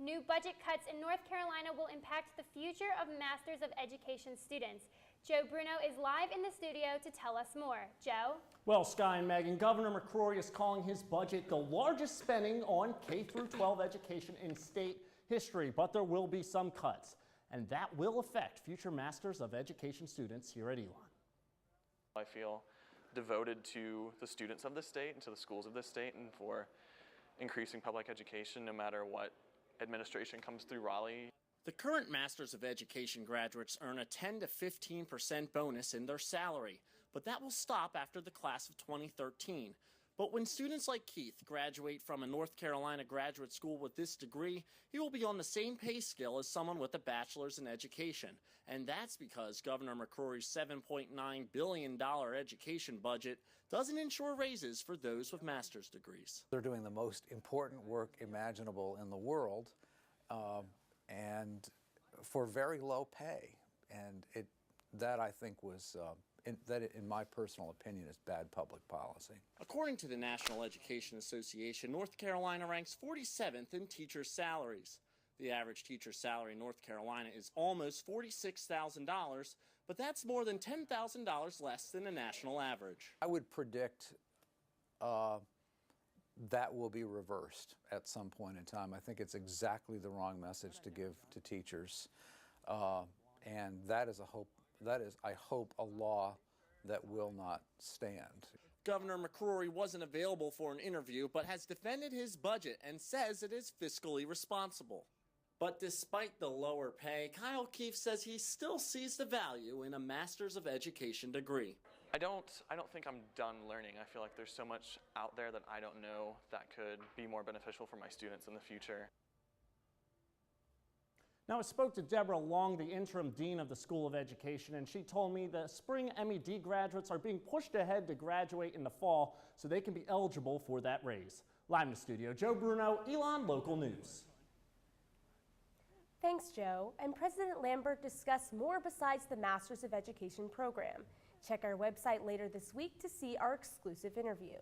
New budget cuts in North Carolina will impact the future of Masters of Education students. Joe Bruno is live in the studio to tell us more. Joe? Well, Sky and Megan, Governor McCrory is calling his budget the largest spending on K-12 education in state history, but there will be some cuts, and that will affect future Masters of Education students here at Elon. I feel devoted to the students of this state and to the schools of this state and for increasing public education no matter what administration comes through Raleigh. The current Masters of Education graduates earn a 10 to 15% bonus in their salary, but that will stop after the class of 2013. But when students like Keith graduate from a North Carolina graduate school with this degree, he will be on the same pay scale as someone with a bachelor's in education. And that's because Governor McCrory's $7.9 billion education budget doesn't ensure raises for those with master's degrees. They're doing the most important work imaginable in the world, and for very low pay. And that I think was in my personal opinion, is bad public policy. According to the National Education Association, North Carolina ranks 47th in teachers' salaries. The average teacher's salary in North Carolina is almost $46,000, but that's more than $10,000 less than the national average. I would predict that will be reversed at some point in time. I think it's exactly the wrong message to give to teachers, and that is I hope, a law that will not stand. Governor McCrory wasn't available for an interview, but has defended his budget and says it is fiscally responsible. But despite the lower pay, Kyle Keefe says he still sees the value in a Master's of Education degree. I don't think I'm done learning. I feel like there's so much out there that I don't know that could be more beneficial for my students in the future. Now, I spoke to Deborah Long, the interim dean of the School of Education, and she told me the spring MED graduates are being pushed ahead to graduate in the fall so they can be eligible for that raise. Live in the studio, Joe Bruno, Elon Local News. Thanks, Joe. And President Lambert discussed more besides the Masters of Education program. Check our website later this week to see our exclusive interview.